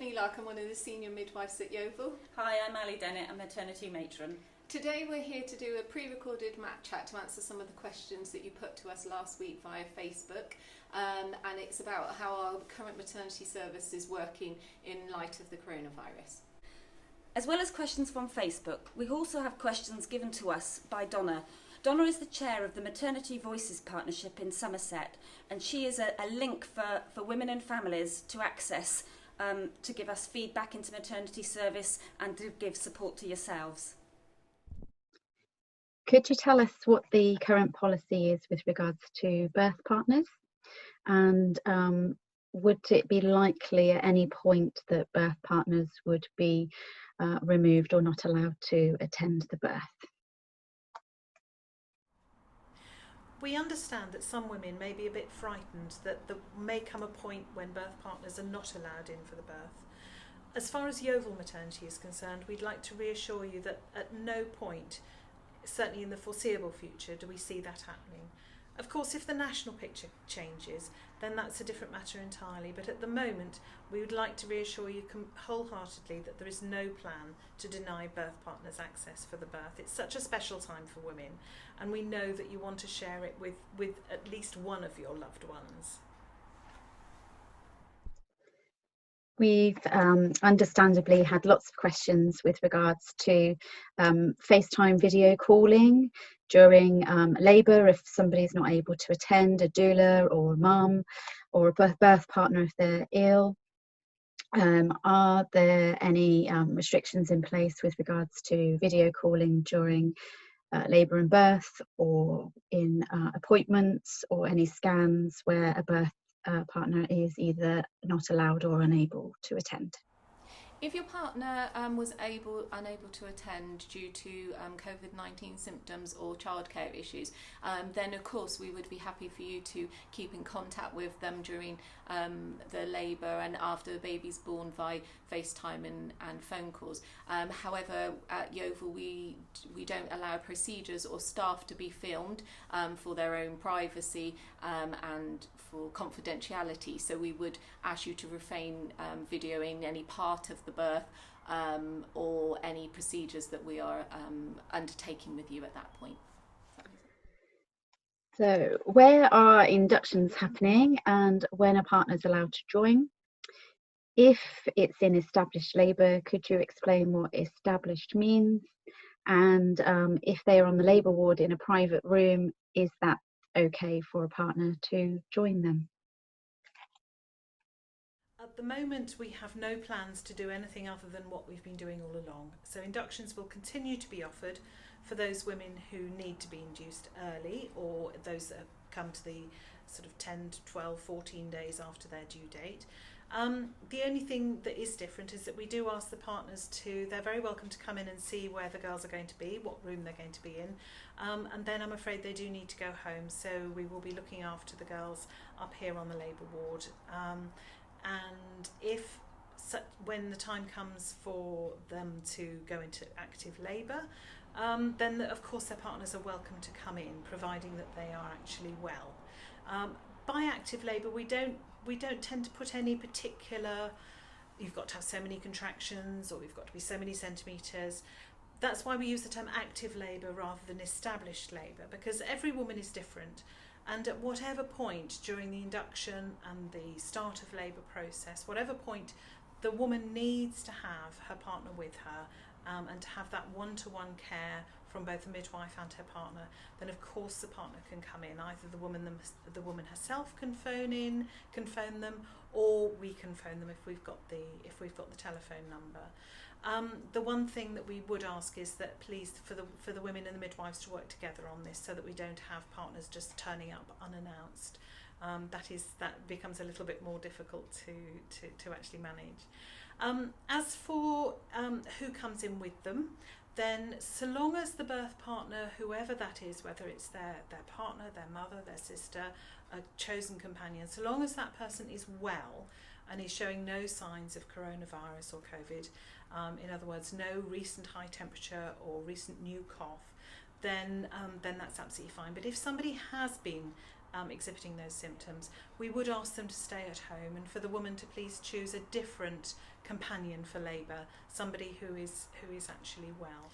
Stephanie Lark, I'm one of the senior midwives at Yeovil. Hi, I'm Ali Dennett, a maternity matron. Today we're here to do a pre-recorded mat chat to answer some of the questions that you put to us last week via Facebook, and it's about how our current maternity service is working in light of the coronavirus. As well as questions from Facebook, we also have questions given to us by Donna. Donna is the chair of the Maternity Voices Partnership in Somerset, and she is a link for women and families to access to give us feedback into maternity service and to give support to yourselves. Could you tell us what the current policy is with regards to birth partners? And would it be likely at any point that birth partners would be removed or not allowed to attend the birth? We understand that some women may be a bit frightened that there may come a point when birth partners are not allowed in for the birth. As far as Yeovil maternity is concerned, we'd like to reassure you that at no point, certainly in the foreseeable future, do we see that happening. Of course, if the national picture changes, then that's a different matter entirely. But at the moment, we would like to reassure you wholeheartedly that there is no plan to deny birth partners access for the birth. It's such a special time for women, and we know that you want to share it with at least one of your loved ones. We've understandably had lots of questions with regards to FaceTime video calling during labour if somebody's not able to attend, a doula or a mum or a birth partner if they're ill. Are there any restrictions in place with regards to video calling during labour and birth, or in appointments, or any scans where a birth partner is either not allowed or unable to attend? If your partner was unable to attend due to COVID-19 symptoms or childcare issues, then of course we would be happy for you to keep in contact with them during the labour and after the baby's born via FaceTime and phone calls. However, at Yeovil we don't allow procedures or staff to be filmed for their own privacy and for confidentiality, so we would ask you to refrain videoing any part of the birth or any procedures that we are undertaking with you at that point. So where are inductions happening and when are partners allowed to join? If it's in established labour, could you explain what established means? And if they are on the labour ward in a private room, is that okay for a partner to join them? At the moment, we have no plans to do anything other than what we've been doing all along. So inductions will continue to be offered for those women who need to be induced early, or those that come to the sort of 10 to 12, 14 days after their due date. The only thing that is different is that we do ask the partners they're very welcome to come in and see where the girls are going to be, what room they're going to be in, and then I'm afraid they do need to go home, so we will be looking after the girls up here on the labour ward. And when the time comes for them to go into active labour, then of course their partners are welcome to come in, providing that they are actually well. By active labour, we don't tend to put any particular, you've got to have so many contractions or you've got to be so many centimetres. That's why we use the term active labour rather than established labour, because every woman is different, and at whatever point during the induction and the start of labour process, whatever point the woman needs to have her partner with her and to have that one-to-one care from both the midwife and her partner, then of course the partner can come in. Either the woman herself can phone them, or we can phone them if we've got the telephone number. The one thing that we would ask is that please for the women and the midwives to work together on this, so that we don't have partners just turning up unannounced. That becomes a little bit more difficult to actually manage. As for who comes in with them, then so long as the birth partner, whoever that is, whether it's their partner, their mother, their sister, a chosen companion, so long as that person is well and is showing no signs of coronavirus or COVID, in other words, no recent high temperature or recent new cough, then that's absolutely fine. But if somebody has been exhibiting those symptoms, we would ask them to stay at home, and for the woman to please choose a different companion for labour, somebody who is actually well.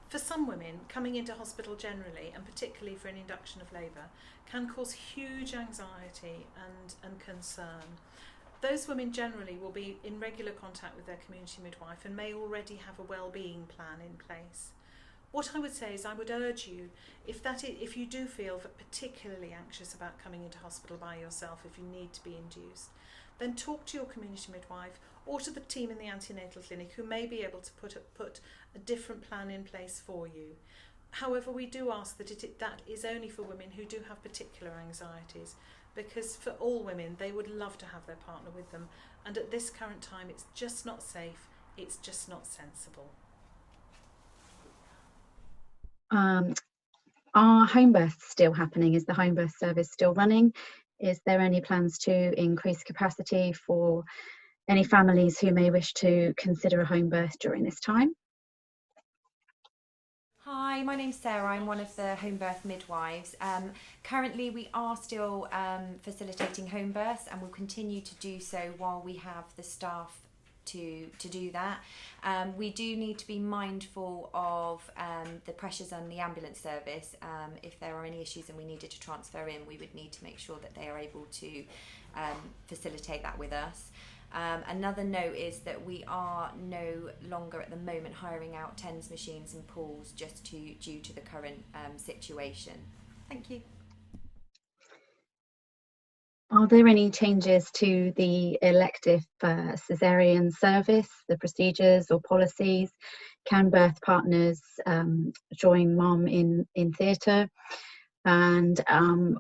For some women, coming into hospital generally, and particularly for an induction of labour, can cause huge anxiety and concern. Those women generally will be in regular contact with their community midwife and may already have a well-being plan in place. What I would say is I would urge you, if you do feel particularly anxious about coming into hospital by yourself, if you need to be induced, then talk to your community midwife or to the team in the antenatal clinic who may be able to put a different plan in place for you. However, we do ask that that is only for women who do have particular anxieties, because for all women, they would love to have their partner with them, and at this current time it's just not safe, it's just not sensible. Are home births still happening? Is the home birth service still running? Is there any plans to increase capacity for any families who may wish to consider a home birth during this time? Hi, my name's Sarah. I'm one of the home birth midwives. Currently, we are still facilitating home births, and we'll continue to do so while we have the staff to do that. We do need to be mindful of the pressures on the ambulance service. If there are any issues and we needed to transfer in, we would need to make sure that they are able to facilitate that with us. Another note is that we are no longer at the moment hiring out TENS machines and pools just due to the current situation. Thank you. Are there any changes to the elective caesarean service, the procedures or policies? Can birth partners join mum in theatre? And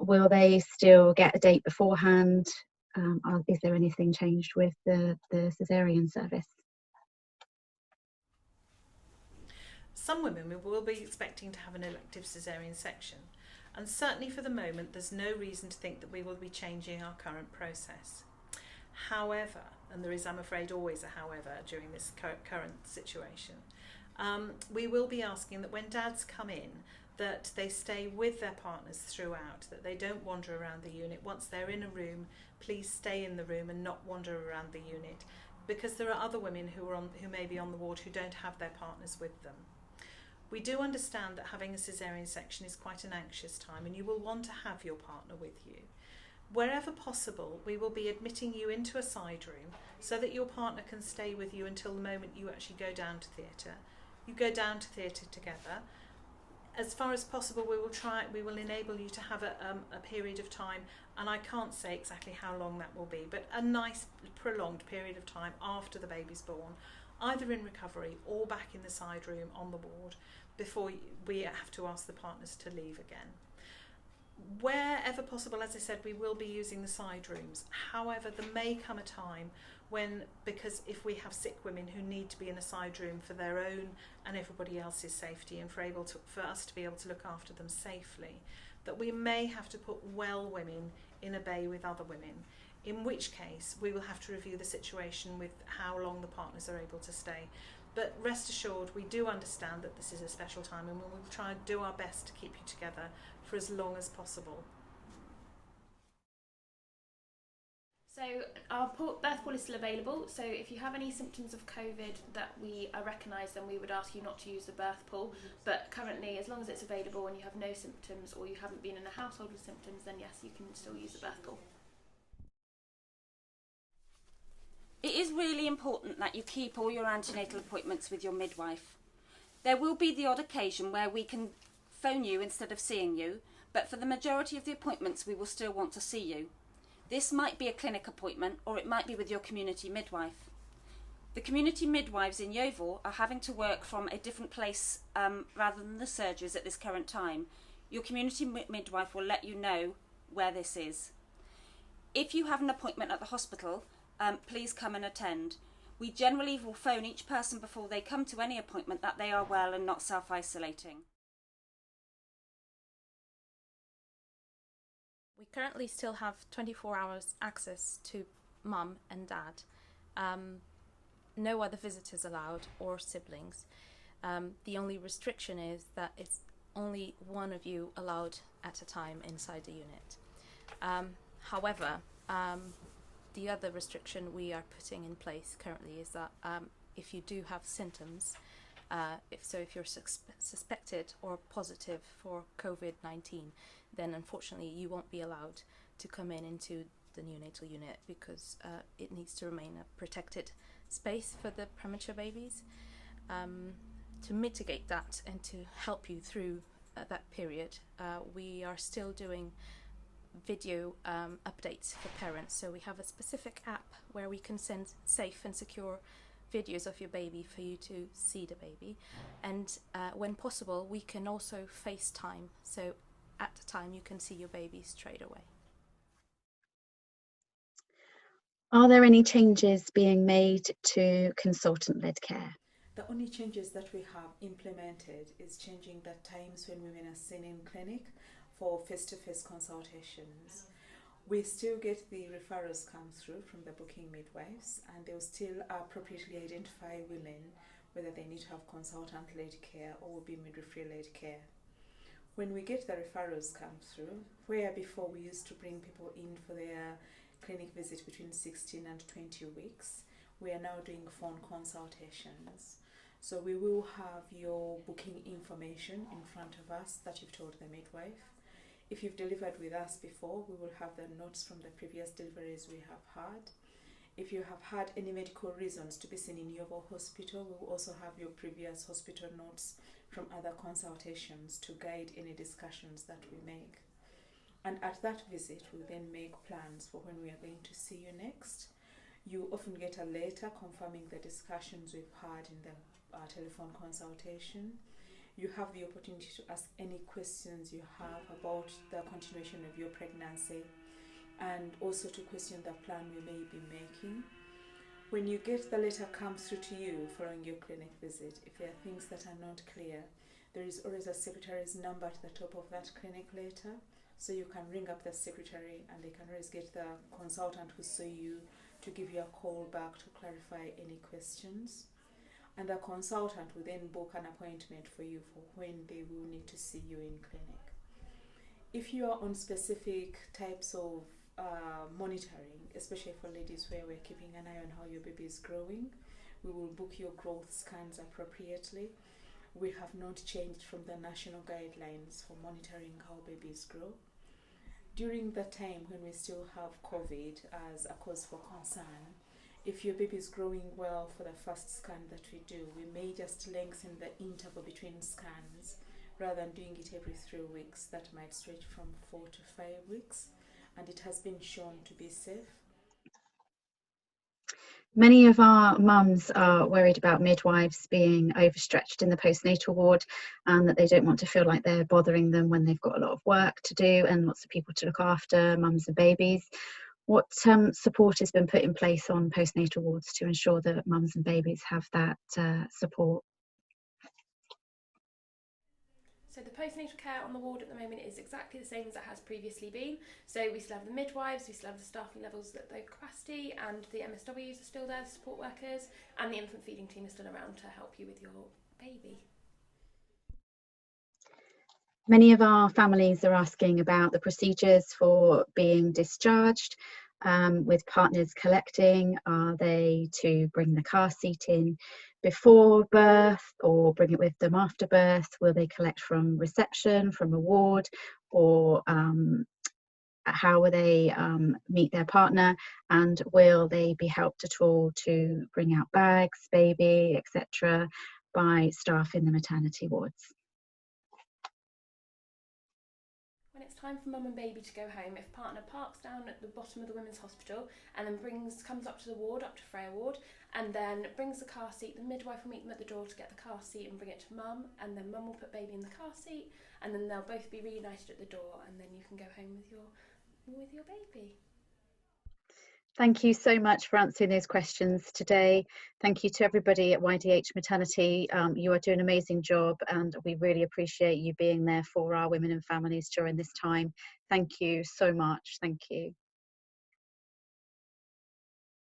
will they still get a date beforehand? Is there anything changed with the caesarean service? Some women will be expecting to have an elective caesarean section, and certainly for the moment there's no reason to think that we will be changing our current process. However, and there is, I'm afraid, always a however during this current situation, we will be asking that when dads come in, that they stay with their partners throughout, that they don't wander around the unit. Once they're in a room, please stay in the room and not wander around the unit, because there are other women who may be on the ward who don't have their partners with them. We do understand that having a caesarean section is quite an anxious time, and you will want to have your partner with you. Wherever possible, we will be admitting you into a side room so that your partner can stay with you until the moment you actually go down to theatre. You go down to theatre together. As far as possible, we will enable you to have a period of time, and I can't say exactly how long that will be, but a nice prolonged period of time after the baby's born, either in recovery or back in the side room on the ward, before we have to ask the partners to leave again. Wherever possible, as I said, we will be using the side rooms. However, there may come a time when, because if we have sick women who need to be in a side room for their own and everybody else's safety, and for us to be able to look after them safely, that we may have to put well women in a bay with other women, in which case we will have to review the situation with how long the partners are able to stay. But rest assured, we do understand that this is a special time, and we will try and do our best to keep you together for as long as possible. So our birth pool is still available, so if you have any symptoms of COVID that we recognise, then we would ask you not to use the birth pool. But currently, as long as it's available and you have no symptoms or you haven't been in a household with symptoms, then yes, you can still use the birth pool. It is really important that you keep all your antenatal appointments with your midwife. There will be the odd occasion where we can phone you instead of seeing you, but for the majority of the appointments we will still want to see you. This might be a clinic appointment, or it might be with your community midwife. The community midwives in Yeovil are having to work from a different place rather than the surgeries at this current time. Your community midwife will let you know where this is. If you have an appointment at the hospital, please come and attend. We generally will phone each person before they come to any appointment that they are well and not self-isolating. We currently still have 24 hours access to mum and dad. No other visitors allowed or siblings. The only restriction is that it's only one of you allowed at a time inside the unit. However, the other restriction we are putting in place currently is that if you do have symptoms, if you're suspected or positive for COVID-19, then unfortunately you won't be allowed to come into the neonatal unit, because it needs to remain a protected space for the premature babies. To mitigate that and to help you through that period, we are still doing video updates for parents. So we have a specific app where we can send safe and secure videos of your baby for you to see the baby, and when possible we can also FaceTime, so at the time you can see your baby straight away. Are there any changes being made to consultant-led care? The only changes that we have implemented is changing the times when women are seen in clinic for face-to-face consultations. We still get the referrals come through from the booking midwives, and they'll still appropriately identify women whether they need to have consultant-led care or will be midwifery-led care. When we get the referrals come through, where before we used to bring people in for their clinic visit between 16 and 20 weeks, we are now doing phone consultations. So we will have your booking information in front of us that you've told the midwife. If you've delivered with us before, we will have the notes from the previous deliveries we have had. If you have had any medical reasons to be seen in Yeovil Hospital, we will also have your previous hospital notes from other consultations to guide any discussions that we make. And at that visit, we'll then make plans for when we are going to see you next. You often get a letter confirming the discussions we've had in the telephone consultation. You have the opportunity to ask any questions you have about the continuation of your pregnancy, and also to question the plan we may be making. When you get the letter come through to you following your clinic visit, if there are things that are not clear, there is always a secretary's number at the top of that clinic letter. So you can ring up the secretary and they can always get the consultant who saw you to give you a call back to clarify any questions. And the consultant will then book an appointment for you for when they will need to see you in clinic. If you are on specific types of monitoring, especially for ladies where we're keeping an eye on how your baby is growing, we will book your growth scans appropriately. We have not changed from the national guidelines for monitoring how babies grow. During the time when we still have COVID as a cause for concern, if your baby is growing well for the first scan that we do, we may just lengthen the interval between scans rather than doing it every 3 weeks. That might stretch from 4 to 5 weeks, and it has been shown to be safe. Many of our mums are worried about midwives being overstretched in the postnatal ward, and that they don't want to feel like they're bothering them when they've got a lot of work to do and lots of people to look after, mums and babies. What support has been put in place on postnatal wards to ensure that mums and babies have that support? So the postnatal care on the ward at the moment is exactly the same as it has previously been. So we still have the midwives, we still have the staffing levels at low capacity, and the MSWs are still there, the support workers, and the infant feeding team is still around to help you with your baby. Many of our families are asking about the procedures for being discharged, with partners collecting. Are they to bring the car seat in before birth or bring it with them after birth? Will they collect from reception, from a ward, or how will they meet their partner? And will they be helped at all to bring out bags, baby, etc. by staff in the maternity wards? When it's time for mum and baby to go home, if partner parks down at the bottom of the women's hospital and then comes up to the ward, up to Freya ward, and then brings the car seat, the midwife will meet them at the door to get the car seat and bring it to mum, and then mum will put baby in the car seat, and then they'll both be reunited at the door, and then you can go home with your baby. Thank you so much for answering those questions today. Thank you to everybody at YDH Maternity. You are doing an amazing job, and we really appreciate you being there for our women and families during this time. Thank you so much. Thank you.